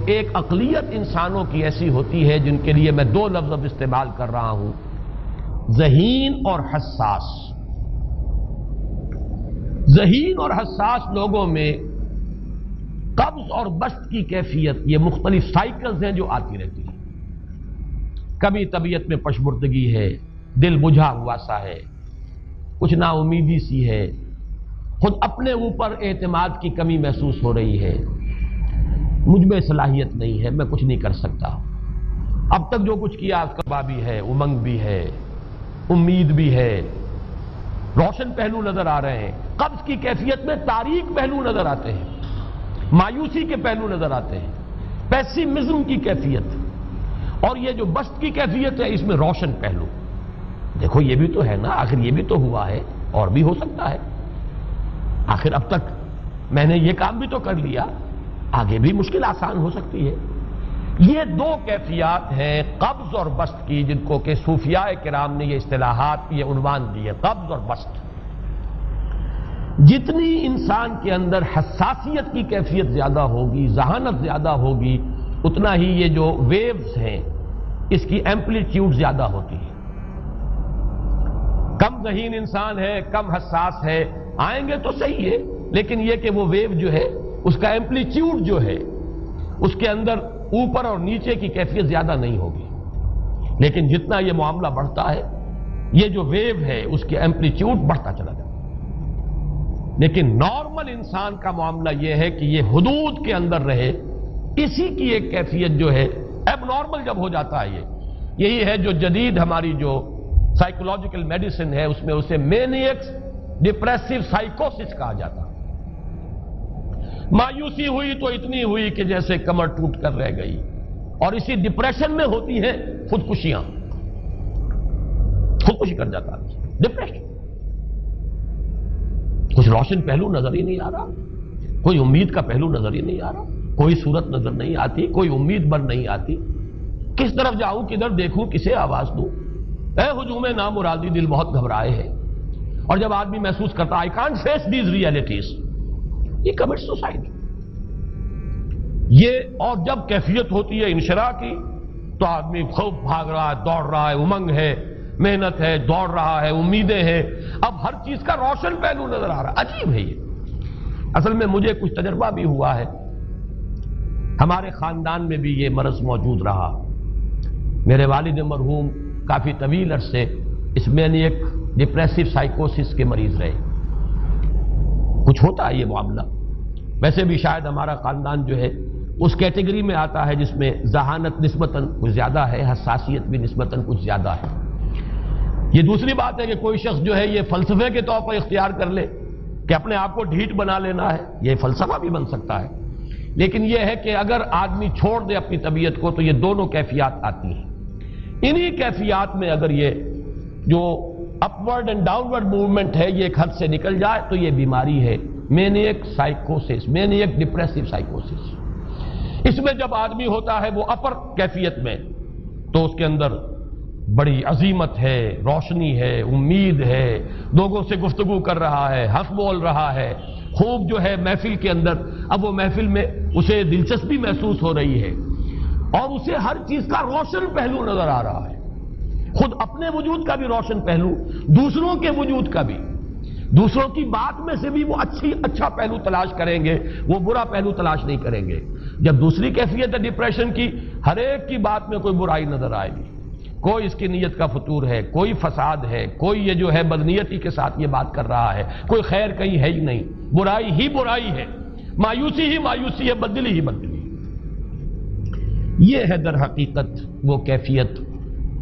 ایک اقلیت انسانوں کی ایسی ہوتی ہے جن کے لیے میں دو لفظ اب استعمال کر رہا ہوں، ذہین اور حساس۔ ذہین اور حساس لوگوں میں قبض اور بسط کی کیفیت، یہ مختلف سائیکلز ہیں جو آتی رہتی ہیں۔ کبھی طبیعت میں پشمردگی ہے، دل بجھا ہوا سا ہے، کچھ نا امیدی سی ہے، خود اپنے اوپر اعتماد کی کمی محسوس ہو رہی ہے، مجھ میں صلاحیت نہیں ہے، میں کچھ نہیں کر سکتا، اب تک جو کچھ کیا اس کا بھی ہے، امنگ بھی ہے، امید بھی ہے، روشن پہلو نظر آ رہے ہیں۔ قبض کی کیفیت میں تاریک پہلو نظر آتے ہیں، مایوسی کے پہلو نظر آتے ہیں، پیسیمزم کی کیفیت، اور یہ جو بسط کی کیفیت ہے اس میں روشن پہلو۔ دیکھو یہ بھی تو ہے نا، آخر یہ بھی تو ہوا ہے، اور بھی ہو سکتا ہے، آخر اب تک میں نے یہ کام بھی تو کر لیا، آگے بھی مشکل آسان ہو سکتی ہے۔ یہ دو کیفیات ہیں قبض اور بسط کی، جن کو کہ صوفیاء کرام نے یہ اصطلاحات، یہ عنوان دیے، قبض اور بسط۔ جتنی انسان کے اندر حساسیت کی کیفیت زیادہ ہوگی، ذہانت زیادہ ہوگی، اتنا ہی یہ جو ویوز ہیں اس کی ایمپلیٹیوڈ زیادہ ہوتی ہے۔ کم ذہین انسان ہے، کم حساس ہے، آئیں گے تو صحیح ہے، لیکن یہ کہ وہ ویو جو ہے اس کا ایمپلیٹیوڈ جو ہے اس کے اندر اوپر اور نیچے کی کیفیت زیادہ نہیں ہوگی۔ لیکن جتنا یہ معاملہ بڑھتا ہے یہ جو ویو ہے اس کے ایمپلیٹیوڈ بڑھتا چلا جاتا ہے۔ لیکن نارمل انسان کا معاملہ یہ ہے کہ یہ حدود کے اندر رہے، اسی کی ایک کیفیت جو ہے اب نارمل جب ہو جاتا ہے، یہی ہے جو جدید ہماری جو سائیکولوجیکل میڈیسن ہے اس میں اسے مینیکس ڈپریسو سائیکوسس کہا جاتا ہے۔ مایوسی ہوئی تو اتنی ہوئی کہ جیسے کمر ٹوٹ کر رہ گئی، اور اسی ڈپریشن میں ہوتی ہیں خودکشیاں، خودکشی کر جاتا ہے ڈپریشن۔ کچھ روشن پہلو نظر ہی نہیں آ رہا، کوئی امید کا پہلو نظر ہی نہیں آ رہا، کوئی صورت نظر نہیں آتی، کوئی امید بن نہیں آتی، کس طرف جاؤں، کدھر دیکھوں، کسے آواز دوں، اے ہجوم نامرادی دل بہت گھبرائے ہے۔ اور جب آدمی محسوس کرتا I can't face these realities، یہ کمٹ سوسائڈ۔ یہ اور جب کیفیت ہوتی ہے انشراح کی تو آدمی خوب بھاگ رہا ہے، دوڑ رہا ہے، امنگ ہے، محنت ہے، دوڑ رہا ہے، امیدیں ہیں، اب ہر چیز کا روشن پہلو نظر آ رہا ہے۔ عجیب ہے یہ، اصل میں مجھے کچھ تجربہ بھی ہوا ہے، ہمارے خاندان میں بھی یہ مرض موجود رہا۔ میرے والد مرحوم کافی طویل عرصے اس مینیک ڈپریسو سائیکوسس کے مریض رہے۔ کچھ ہوتا ہے یہ معاملہ، ویسے بھی شاید ہمارا خاندان جو ہے اس کیٹیگری میں آتا ہے جس میں ذہانت نسبتاً کچھ زیادہ ہے، حساسیت بھی نسبتاً کچھ زیادہ ہے۔ یہ دوسری بات ہے کہ کوئی شخص جو ہے یہ فلسفے کے طور پر اختیار کر لے کہ اپنے آپ کو ڈھیٹ بنا لینا ہے، یہ فلسفہ بھی بن سکتا ہے، لیکن یہ ہے کہ اگر آدمی چھوڑ دے اپنی طبیعت کو تو یہ دونوں کیفیات آتی ہیں۔ انہی کیفیات میں اگر یہ جو اپورڈ اینڈ ڈاؤنورڈ موومنٹ ہے یہ ایک حد سے نکل جائے تو یہ بیماری ہے مینیک سائیکوسس، مینیک ڈپریسو سائیکوسس۔ اس میں جب آدمی ہوتا ہے وہ اپر کیفیت میں تو اس کے اندر بڑی عظیمت ہے، روشنی ہے، امید ہے، لوگوں سے گفتگو کر رہا ہے، ہنس بول رہا ہے، خوب جو ہے محفل کے اندر، اب وہ محفل میں اسے دلچسپی محسوس ہو رہی ہے اور اسے ہر چیز کا روشن پہلو نظر آ رہا ہے، خود اپنے وجود کا بھی روشن پہلو، دوسروں کے وجود کا بھی، دوسروں کی بات میں سے بھی وہ اچھا پہلو تلاش کریں گے، وہ برا پہلو تلاش نہیں کریں گے۔ جب دوسری کیفیت ہے ڈپریشن کی، ہر ایک کی بات میں کوئی برائی نظر آئے گی، کوئی اس کی نیت کا فطور ہے، کوئی فساد ہے، کوئی یہ جو ہے بدنیتی کے ساتھ یہ بات کر رہا ہے، کوئی خیر کہیں ہے ہی نہیں، برائی ہی برائی ہے، مایوسی ہی مایوسی ہے، بدلی ہی بدلی۔ یہ ہے در حقیقت وہ کیفیت،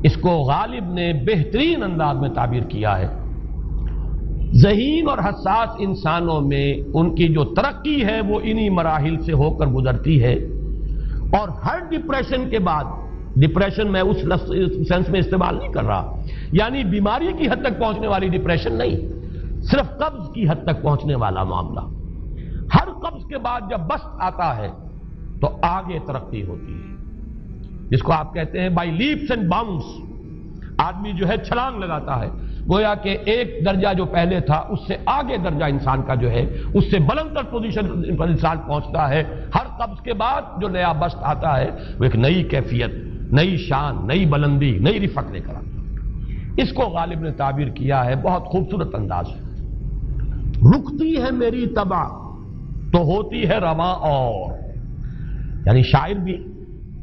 اس کو غالب نے بہترین انداز میں تعبیر کیا ہے۔ ذہین اور حساس انسانوں میں ان کی جو ترقی ہے وہ انہی مراحل سے ہو کر گزرتی ہے، اور ہر ڈپریشن کے بعد، ڈپریشن میں اس سینس میں استعمال نہیں کر رہا یعنی بیماری کی حد تک پہنچنے والی ڈپریشن نہیں، صرف قبض کی حد تک پہنچنے والا معاملہ۔ ہر قبض کے بعد جب بسط آتا ہے تو آگے ترقی ہوتی ہے، جس کو آپ کہتے ہیں بائی لیپس اینڈ باؤنڈس، آدمی جو ہے چھلانگ لگاتا ہے، گویا کہ ایک درجہ جو پہلے تھا اس سے آگے درجہ انسان کا جو ہے اس سے بلند تر پوزیشن پر انسان پہنچتا ہے. ہر قبض کے بعد جو نیا بست آتا ہے وہ ایک نئی کیفیت، نئی شان، نئی بلندی، نئی رفعت لے کر آتا ہے. اس کو غالب نے تعبیر کیا ہے بہت خوبصورت انداز ہے. رکتی ہے میری طبع تو ہوتی ہے رواں اور. یعنی شاعر بھی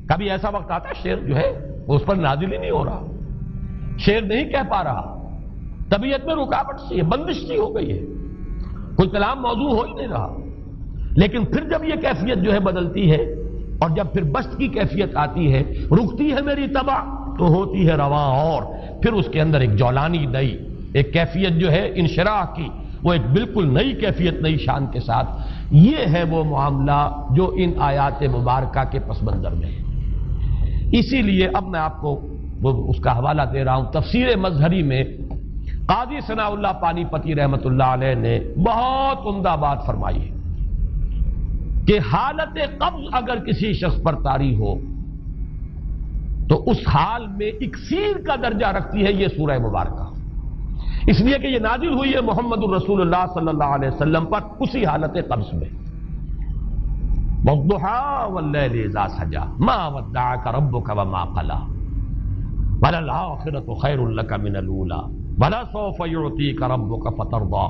کبھی ایسا وقت آتا ہے شعر جو ہے وہ اس پر نازل ہی نہیں ہو رہا، شعر نہیں کہہ پا رہا، طبیعت میں رکاوٹ سی ہے، بندش سی ہو گئی ہے، کوئی کلام موضوع ہو ہی نہیں رہا. لیکن پھر جب یہ کیفیت جو ہے بدلتی ہے اور جب پھر بست کی کیفیت آتی ہے، رکتی ہے میری طبع تو ہوتی ہے رواں اور، پھر اس کے اندر ایک جولانی نئی ایک کیفیت جو ہے انشراح کی، وہ ایک بالکل نئی کیفیت نئی شان کے ساتھ. یہ ہے وہ معاملہ جو ان آیات مبارکہ کے پس منظر میں ہے. اسی لیے اب میں آپ کو اس کا حوالہ دے رہا ہوں. تفسیر مظہری میں قاضی ثناء اللہ پانی پتی رحمت اللہ علیہ نے بہت عمدہ بات فرمائی ہے کہ حالت قبض اگر کسی شخص پر طاری ہو تو اس حال میں اکسیر کا درجہ رکھتی ہے یہ سورہ مبارکہ، اس لیے کہ یہ نازل ہوئی ہے محمد الرسول اللہ صلی اللہ علیہ وسلم پر اسی حالت قبض میں. وَالضُّحَىٰ وَاللَّيْلِ إِذَا سَجَىٰ مَا وَدَّعَكَ رَبُّكَ وَمَا قَلَىٰ وَلَلْآخِرَةُ خَيْرٌ لَكَ مِنَ الْأُولَىٰ وَلَسَوْفَ يُعْطِيكَ رَبُّكَ فَتَرْضَىٰ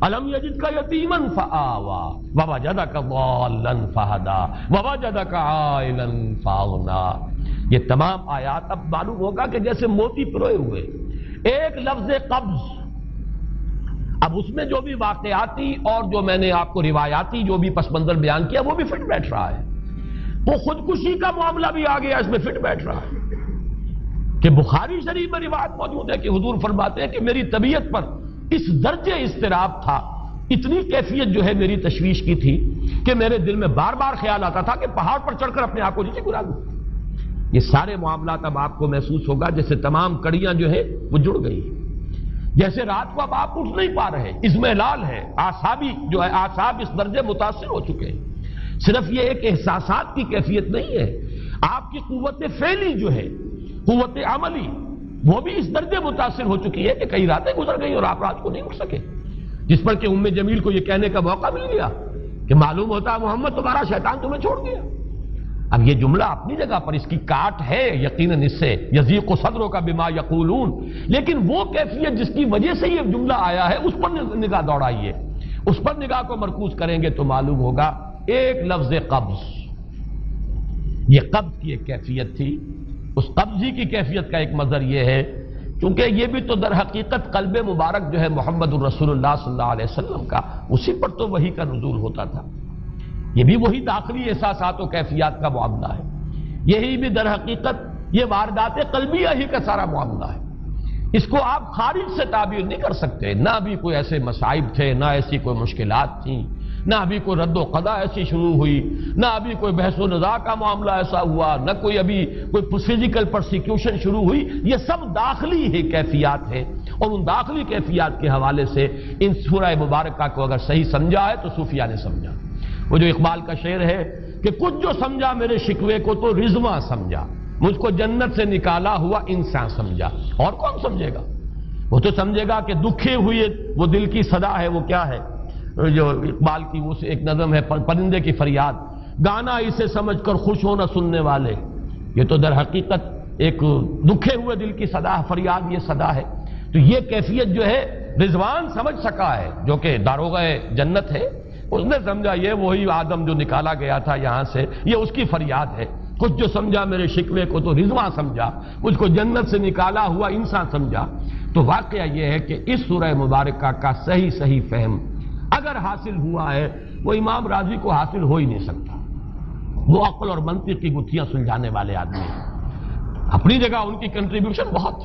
أَلَمْ يَجِدْكَ يَتِيمًا فَآوَىٰ وَوَجَدَكَ ضَالًّا فَهَدَىٰ وَوَجَدَكَ عَائِلًا فَأَغْنَىٰ. یہ تمام آیات اب معلوم ہوگا کہ جیسے موتی پروئے ہوئے. ایک لفظ قبض، اب اس میں جو بھی واقعاتی اور جو میں نے آپ کو روایاتی جو بھی پس منظر بیان کیا وہ بھی فٹ بیٹھ رہا ہے. وہ خودکشی کا معاملہ بھی آ گیا، اس میں فٹ بیٹھ رہا ہے کہ بخاری شریف میں روایت موجود ہے کہ حضور فرماتے ہیں کہ میری طبیعت پر اس درجے اضطراب تھا، اتنی کیفیت جو ہے میری تشویش کی تھی کہ میرے دل میں بار بار خیال آتا تھا کہ پہاڑ پر چڑھ کر اپنے آپ کو نیچے گرا دوں. یہ سارے معاملات اب آپ کو محسوس ہوگا جیسے تمام کڑیاں جو ہے وہ جڑ گئی، جیسے رات کو اب آپ اٹھ نہیں پا رہے، اضمحلال ہے، اعصابی جو ہے اعصاب اس درجے متاثر ہو چکے ہیں. صرف یہ ایک احساسات کی کیفیت نہیں ہے، آپ کی قوت فعلی جو ہے، قوت عملی، وہ بھی اس درجے متاثر ہو چکی ہے کہ کئی راتیں گزر گئی اور آپ رات کو نہیں اٹھ سکے، جس پر کہ ام جمیل کو یہ کہنے کا موقع مل گیا کہ معلوم ہوتا محمد تمہارا شیطان تمہیں چھوڑ گیا. اب یہ جملہ اپنی جگہ پر اس کی کاٹ ہے یقیناً، اس سے یضیق صدرک بما یقولون، لیکن وہ کیفیت جس کی وجہ سے یہ جملہ آیا ہے اس پر نگاہ دوڑائیے، اس پر نگاہ کو مرکوز کریں گے تو معلوم ہوگا ایک لفظ قبض، یہ قبض کی ایک کیفیت تھی. اس قبضی کی کیفیت کا ایک مظہر یہ ہے کیونکہ یہ بھی تو در حقیقت قلب مبارک جو ہے محمد الرسول اللہ صلی اللہ علیہ وسلم کا، اسی پر تو وحی کا نزول ہوتا تھا. یہ بھی وہی داخلی احساسات و کیفیات کا معاملہ ہے، یہی بھی در حقیقت یہ واردات قلبیہ ہی کا سارا معاملہ ہے. اس کو آپ خارج سے تعبیر نہیں کر سکتے، نہ ابھی کوئی ایسے مصائب تھے، نہ ایسی کوئی مشکلات تھیں، نہ ابھی کوئی رد و قضا ایسی شروع ہوئی، نہ ابھی کوئی بحث و نزاع کا معاملہ ایسا ہوا، نہ کوئی ابھی کوئی فزیکل پرسیکیوشن شروع ہوئی. یہ سب داخلی ہی کیفیات ہیں، اور ان داخلی کیفیات کے حوالے سے ان سورہ مبارکہ کو اگر صحیح سمجھا ہے تو صوفیہ نے سمجھا. وہ جو اقبال کا شعر ہے کہ کچھ جو سمجھا میرے شکوے کو تو رضواں سمجھا، مجھ کو جنت سے نکالا ہوا انسان سمجھا. اور کون سمجھے گا؟ وہ تو سمجھے گا کہ دکھے ہوئے وہ دل کی صدا ہے، وہ کیا ہے جو اقبال کی وہ ایک نظم ہے پرندے کی فریاد، گانا اسے سمجھ کر خوش ہونا سننے والے. یہ تو در حقیقت ایک دکھے ہوئے دل کی صدا فریاد، یہ صدا ہے. تو یہ کیفیت جو ہے رضوان سمجھ سکا ہے جو کہ داروغہ جنت ہے، اس نے سمجھا یہ وہی آدم جو نکالا گیا تھا یہاں سے، یہ اس کی فریاد ہے. کچھ جو سمجھا میرے شکوے کو تو رضواں سمجھا، مجھ کو جنت سے نکالا ہوا انسان سمجھا. تو واقعہ یہ ہے کہ اس سورہ مبارکہ کا صحیح فہم اگر حاصل ہوا ہے، وہ امام راضی کو حاصل ہو ہی نہیں سکتا. وہ عقل اور منطق کی گتھیاں سلجھانے والے آدمی ہیں، اپنی جگہ ان کی کنٹریبیوشن بہت.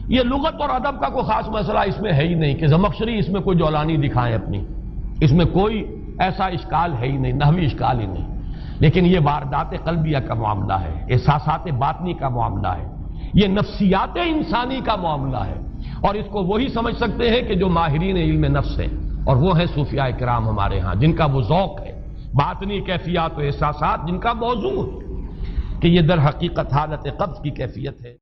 یہ لغت اور ادب کا کوئی خاص مسئلہ اس میں ہے ہی نہیں کہ زمخشری اس میں کوئی جولانی دکھائیں اپنی، اس میں کوئی ایسا اشکال ہے ہی نہیں، نحوی اشکال ہی نہیں. لیکن یہ واردات قلبیہ کا معاملہ ہے، احساسات باطنی کا معاملہ ہے، یہ نفسیات انسانی کا معاملہ ہے. اور اس کو وہی سمجھ سکتے ہیں کہ جو ماہرین علم نفس ہیں، اور وہ ہیں صوفیاء کرام ہمارے ہاں، جن کا وہ ذوق ہے باطنی کیفیات و احساسات، جن کا موضوع ہے کہ یہ در حقیقت حالت قبض کی کیفیت ہے.